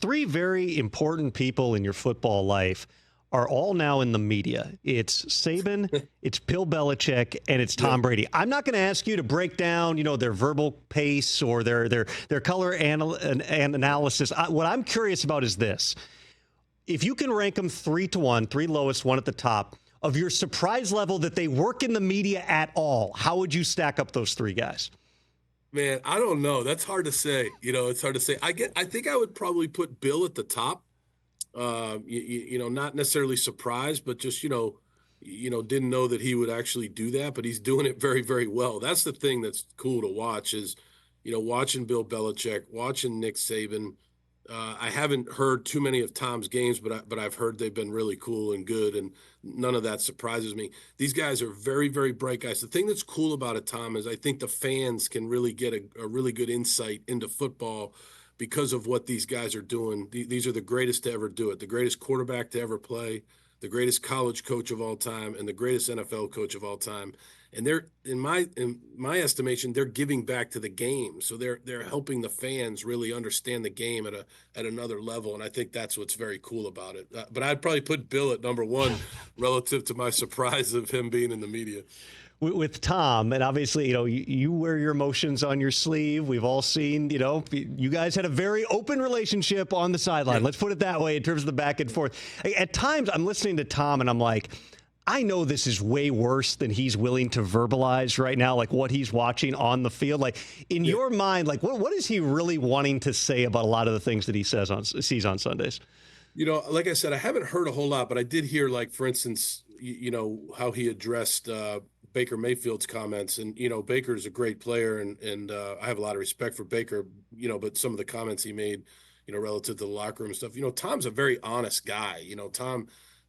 Three very important people in your football life are all now in the media. It's Saban, it's Bill Belichick, and it's Tom Brady. I'm not going to ask you to break down, their verbal pace or their color analysis. What I'm curious about is this. If you can rank them 3-1, three lowest, one at the top, of your surprise level that they work in the media at all, how would you stack up those three guys? Man, I don't know. That's hard to say. It's hard to say. I think I would probably put Bill at the top. Not necessarily surprised, but just didn't know that he would actually do that. But he's doing it very, very well. That's the thing that's cool to watch is, watching Bill Belichick, watching Nick Saban. I haven't heard too many of Tom's games, but I've heard they've been really cool and good, and none of that surprises me. These guys are very, very bright guys. The thing that's cool about it, Tom, is I think the fans can really get a really good insight into football because of what these guys are doing. These are the greatest to ever do it, the greatest quarterback to ever play, the greatest college coach of all time, and the greatest NFL coach of all time. And they're in my estimation, they're giving back to the game. So they're helping the fans really understand the game at another level. And I think that's what's very cool about it. But I'd probably put Bill at number one relative to my surprise of him being in the media. With Tom, and obviously, you wear your emotions on your sleeve. We've all seen, you guys had a very open relationship on the sideline. Yeah. Let's put it that way in terms of the back and forth. At times, I'm listening to Tom, and I'm like, I know this is way worse than he's willing to verbalize right now, like what he's watching on the field. Like, in your mind, like, what is he really wanting to say about a lot of the things that he sees on Sundays? Like I said, I haven't heard a whole lot, but I did hear, like, for instance, how he addressed Baker Mayfield's comments. And, Baker's a great player, and I have a lot of respect for Baker, but some of the comments he made, relative to the locker room stuff. Tom's a very honest guy.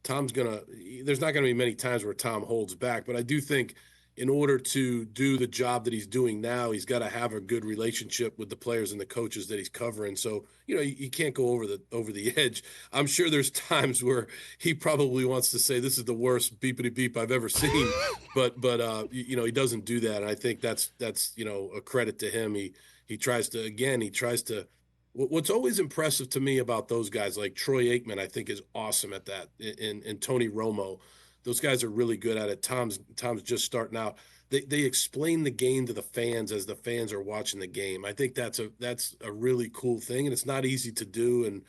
There's not going to be many times where Tom holds back, but I do think in order to do the job that he's doing now, he's got to have a good relationship with the players and the coaches that he's covering. So, you can't go over the edge. I'm sure there's times where he probably wants to say, this is the worst beepity beep I've ever seen, but he doesn't do that. And I think that's a credit to him. He tries to, what's always impressive to me about those guys, like Troy Aikman, I think is awesome at that, and Tony Romo. Those guys are really good at it. Tom's just starting out. They explain the game to the fans as the fans are watching the game. I think that's a really cool thing, and it's not easy to do. And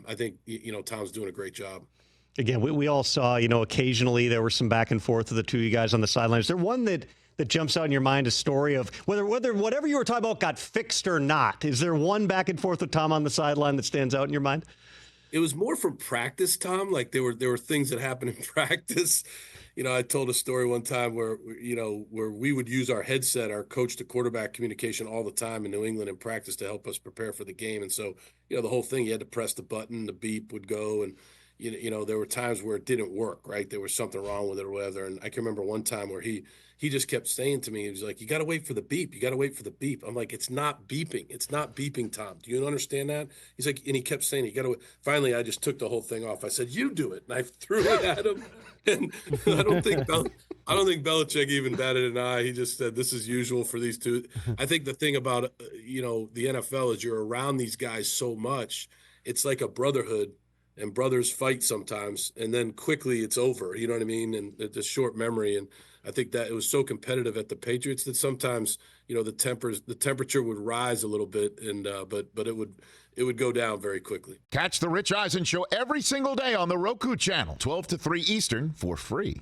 I think Tom's doing a great job. Again, we all saw, occasionally there was some back and forth of the two of you guys on the sideline. Is there one that jumps out in your mind, a story of whether whatever you were talking about got fixed or not? Is there one back and forth with Tom on the sideline that stands out in your mind? It was more from practice, Tom. Like there were things that happened in practice. I told a story one time where we would use our headset, our coach to quarterback communication all the time in New England in practice to help us prepare for the game. And so, the whole thing, you had to press the button, the beep would go, and there were times where it didn't work, right? There was something wrong with it or whatever. And I can remember one time where he just kept saying to me, he was like, you got to wait for the beep. You got to wait for the beep. I'm like, it's not beeping. It's not beeping, Tom. Do you understand that? He's like, and he kept saying, you got to. Finally, I just took the whole thing off. I said, you do it. And I threw it at him. And I don't think Belichick even batted an eye. He just said, this is usual for these two. I think the thing about, the NFL is you're around these guys so much. It's like a brotherhood. And brothers fight sometimes, and then quickly it's over. You know what I mean? And it's a short memory. And I think that it was so competitive at the Patriots that sometimes, the temperature would rise a little bit, and but it would go down very quickly. Catch the Rich Eisen Show every single day on the Roku Channel, 12 to 3 Eastern, for free.